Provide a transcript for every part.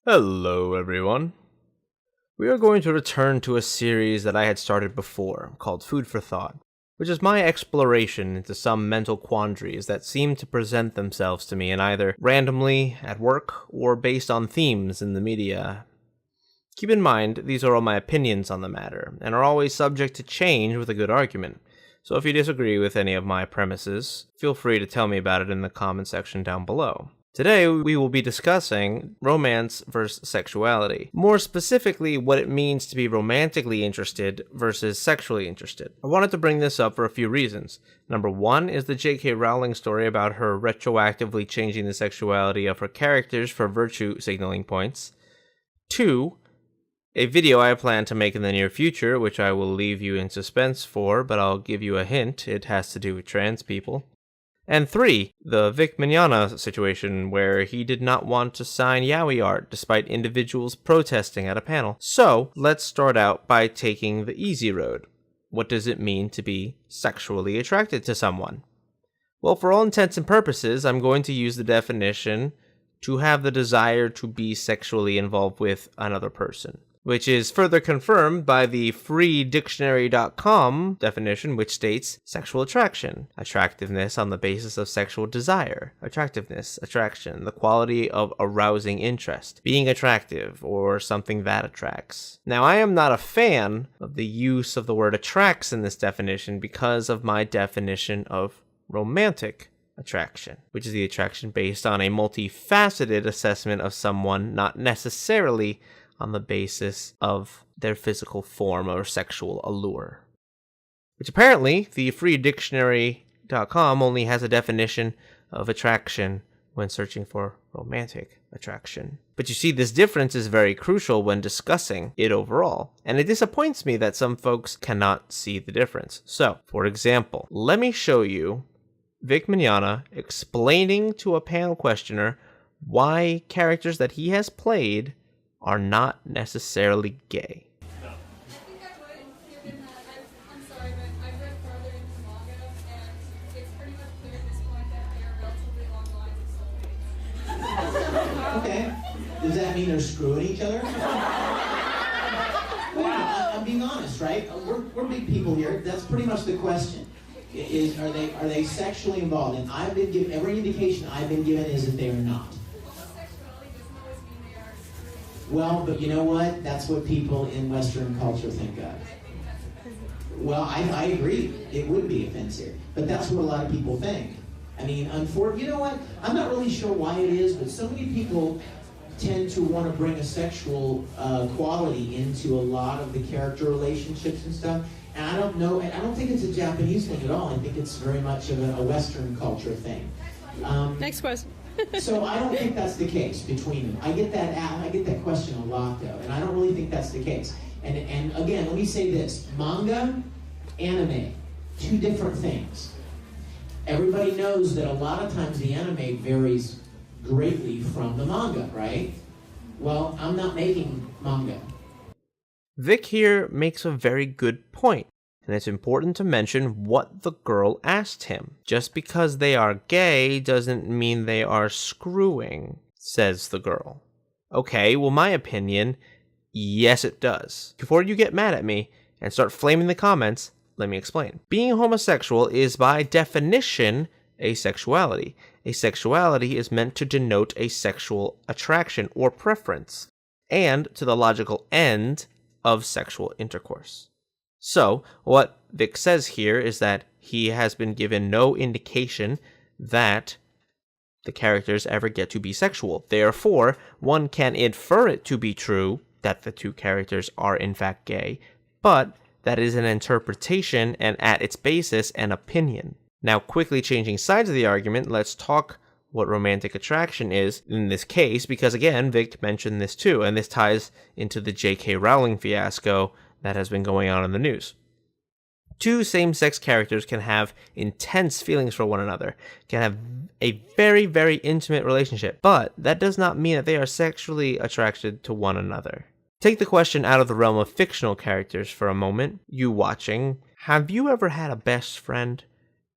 Hello, everyone. We are going to return to a series that I had started before, called Food for Thought, which is my exploration into some mental quandaries that seem to present themselves to me in either randomly at work or based on themes in the media. Keep in mind, these are all my opinions on the matter, and are always subject to change with a good argument. So if you disagree with any of my premises, feel free to tell me about it in the comment section down below. Today, we will be discussing romance versus sexuality. More specifically, what it means to be romantically interested versus sexually interested. I wanted to bring this up for a few reasons. Number one is the J.K. Rowling story about her retroactively changing the sexuality of her characters for virtue signaling points. Two, a video I plan to make in the near future, which I will leave you in suspense for, but I'll give you a hint, it has to do with trans people. And 3, the Vic Mignogna situation where he did not want to sign yaoi art despite individuals protesting at a panel. So, let's start out by taking the easy road. What does it mean to be sexually attracted to someone? Well, for all intents and purposes, I'm going to use the definition to have the desire to be sexually involved with another person, which is further confirmed by the freedictionary.com definition, which states sexual attraction, attractiveness on the basis of sexual desire, attractiveness, attraction, the quality of arousing interest, being attractive, or something that attracts. Now, I am not a fan of the use of the word attracts in this definition because of my definition of romantic attraction, which is the attraction based on a multifaceted assessment of someone, not necessarily on the basis of their physical form or sexual allure. Which apparently, the freedictionary.com only has a definition of attraction when searching for romantic attraction. But you see, this difference is very crucial when discussing it overall, and it disappoints me that some folks cannot see the difference. So, for example, let me show you Vic Mignogna explaining to a panel questioner why characters that he has played are not necessarily gay. No. I think I would, given that I'm sorry, but I've read further into the manga, and it's pretty much clear at this point that they are relatively along the lines of soulmates. Okay. Does that mean they're screwing each other? Well, I'm being honest, right? We're big people here. That's pretty much the question. Are they sexually involved? And I've been given every indication I've been given is that they are not. Well, but you know what? That's what people in Western culture think of. Well, I agree. It would be offensive. But that's what a lot of people think. I mean, you know what? I'm not really sure why it is, but so many people tend to want to bring a sexual quality into a lot of the character relationships and stuff. And I don't know, I don't think it's a Japanese thing at all. I think it's very much of a Western culture thing. Next question. So I don't think that's the case between them. I get that question a lot though, and I don't really think that's the case. And again, let me say this: manga, anime, two different things. Everybody knows that a lot of times the anime varies greatly from the manga, right? Well, I'm not making manga. Vic here makes a very good point, and it's important to mention what the girl asked him. Just because they are gay doesn't mean they are screwing, says the girl. Okay, well, my opinion, yes it does. Before you get mad at me and start flaming the comments, let me explain. Being homosexual is by definition asexuality. Asexuality is meant to denote a sexual attraction or preference, and to the logical end of sexual intercourse. So, what Vic says here is that he has been given no indication that the characters ever get to be sexual. Therefore, one can infer it to be true that the two characters are in fact gay, but that is an interpretation and at its basis an opinion. Now, quickly changing sides of the argument, let's talk what romantic attraction is in this case, because again, Vic mentioned this too, and this ties into the J.K. Rowling fiasco that has been going on in the news. Two same-sex characters can have intense feelings for one another, can have a very, very intimate relationship, but that does not mean that they are sexually attracted to one another. Take the question out of the realm of fictional characters for a moment. You watching, have you ever had a best friend?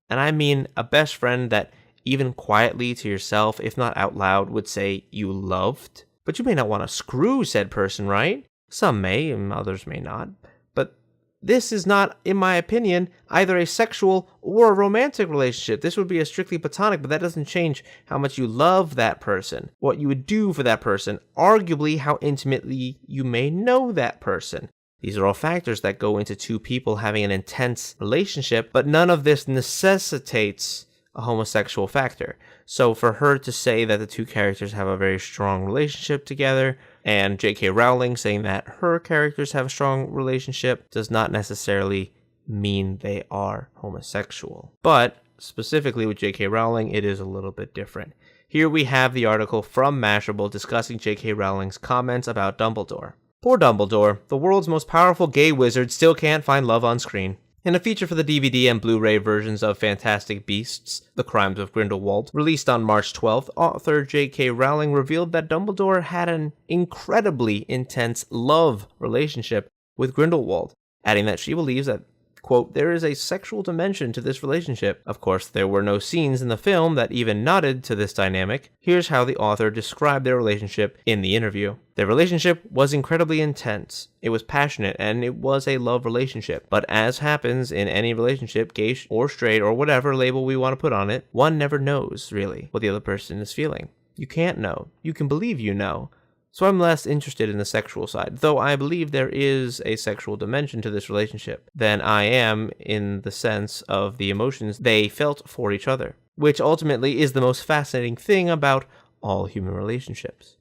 And I mean a best friend that even quietly to yourself, if not out loud, would say you loved? But you may not want to screw said person, right? Some may, and others may not. But this is not, in my opinion, either a sexual or a romantic relationship. This would be a strictly platonic, but that doesn't change how much you love that person, what you would do for that person, arguably how intimately you may know that person. These are all factors that go into two people having an intense relationship, but none of this necessitates a homosexual factor. So for her to say that the two characters have a very strong relationship together, and J.K. Rowling saying that her characters have a strong relationship, does not necessarily mean they are homosexual. But specifically with J.K. Rowling, it is a little bit different. Here we have the article from Mashable discussing J.K. Rowling's comments about Dumbledore. Poor Dumbledore, the world's most powerful gay wizard, still can't find love on screen. In a feature for the DVD and Blu-ray versions of Fantastic Beasts, The Crimes of Grindelwald, released on March 12th, author J.K. Rowling revealed that Dumbledore had an incredibly intense love relationship with Grindelwald, adding that she believes that, quote, there is a sexual dimension to this relationship. Of course, there were no scenes in the film that even nodded to this dynamic. Here's how the author described their relationship in the interview. Their relationship was incredibly intense. It was passionate, and it was a love relationship. But as happens in any relationship, gay or straight or whatever label we want to put on it, one never knows, really, what the other person is feeling. You can't know. You can believe you know. So I'm less interested in the sexual side, though I believe there is a sexual dimension to this relationship, than I am in the sense of the emotions they felt for each other, which ultimately is the most fascinating thing about all human relationships.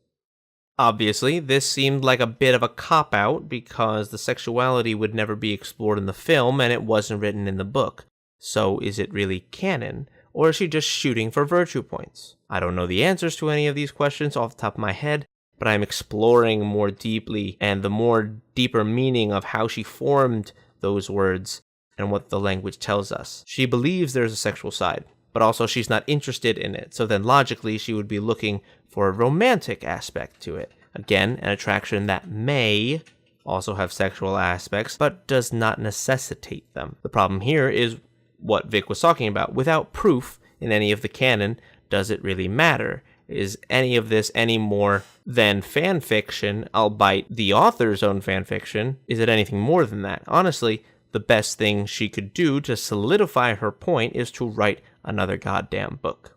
Obviously, this seemed like a bit of a cop-out because the sexuality would never be explored in the film and it wasn't written in the book. So is it really canon, or is she just shooting for virtue points? I don't know the answers to any of these questions off the top of my head, but I'm exploring more deeply and the more deeper meaning of how she formed those words and what the language tells us. She believes there's a sexual side, but also she's not interested in it, so then logically she would be looking for a romantic aspect to it. Again, an attraction that may also have sexual aspects, but does not necessitate them. The problem here is what Vic was talking about. Without proof in any of the canon, does it really matter? Is any of this any more than fan fiction, albeit the author's own fan fiction? Is it anything more than that? Honestly, the best thing she could do to solidify her point is to write another goddamn book.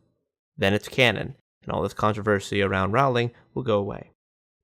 Then it's canon, and all this controversy around Rowling will go away.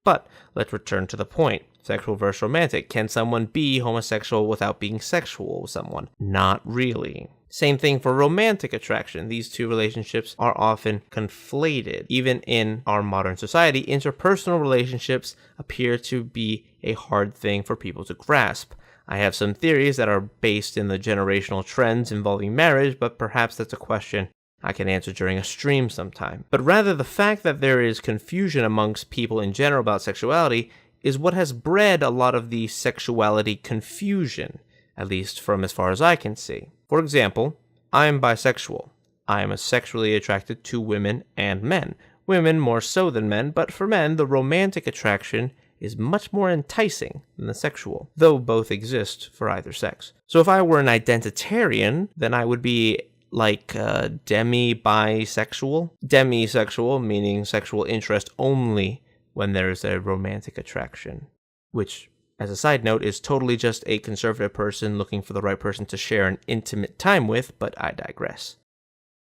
But let's return to the point. Sexual versus romantic. Can someone be homosexual without being sexual with someone? Not really. Same thing for romantic attraction. These two relationships are often conflated. Even in our modern society, interpersonal relationships appear to be a hard thing for people to grasp. I have some theories that are based in the generational trends involving marriage, but perhaps that's a question I can answer during a stream sometime. But rather, the fact that there is confusion amongst people in general about sexuality is what has bred a lot of the sexuality confusion, at least from as far as I can see. For example, I am bisexual. I am sexually attracted to women and men. Women more so than men, but for men, the romantic attraction is much more enticing than the sexual, though both exist for either sex. So if I were an identitarian, then I would be like demi-bisexual. Demisexual, meaning sexual interest only when there's a romantic attraction, which, as a side note, is totally just a conservative person looking for the right person to share an intimate time with, but I digress.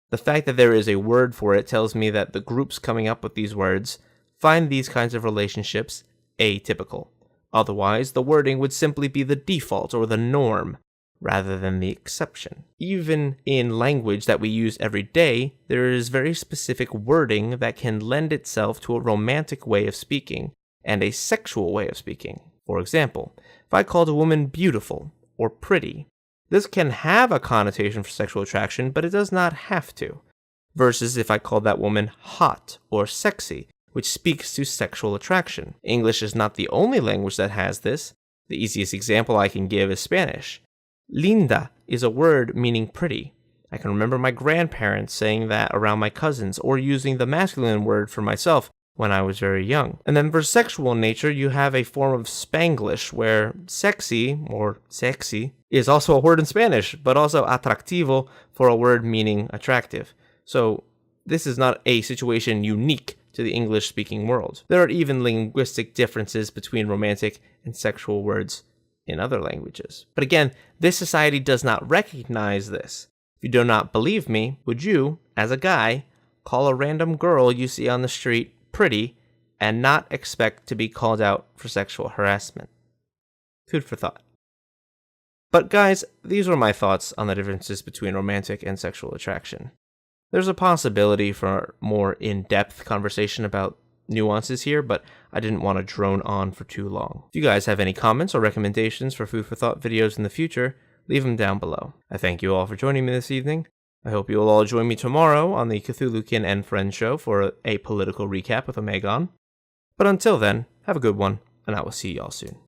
The fact that there is a word for it tells me that the groups coming up with these words find these kinds of relationships atypical. Otherwise, the wording would simply be the default or the norm, rather than the exception. Even in language that we use every day, there is very specific wording that can lend itself to a romantic way of speaking and a sexual way of speaking. For example, if I called a woman beautiful or pretty, this can have a connotation for sexual attraction, but it does not have to. Versus if I called that woman hot or sexy, which speaks to sexual attraction. English is not the only language that has this. The easiest example I can give is Spanish. Linda is a word meaning pretty. I can remember my grandparents saying that around my cousins, or using the masculine word for myself when I was very young. And then for sexual nature, you have a form of Spanglish, where sexy, or sexy, is also a word in Spanish, but also atractivo for a word meaning attractive. So this is not a situation unique to the English-speaking world. There are even linguistic differences between romantic and sexual words in other languages. But again, this society does not recognize this. If you do not believe me, would you, as a guy, call a random girl you see on the street pretty and not expect to be called out for sexual harassment? Food for thought. But guys, these were my thoughts on the differences between romantic and sexual attraction. There's a possibility for more in-depth conversation about nuances here, but I didn't want to drone on for too long. If you guys have any comments or recommendations for Food for Thought videos in the future, leave them down below. I thank you all for joining me this evening. I hope you will all join me tomorrow on the Cthulhukin and Friends show for a political recap with Omegon. But until then, have a good one, and I will see y'all soon.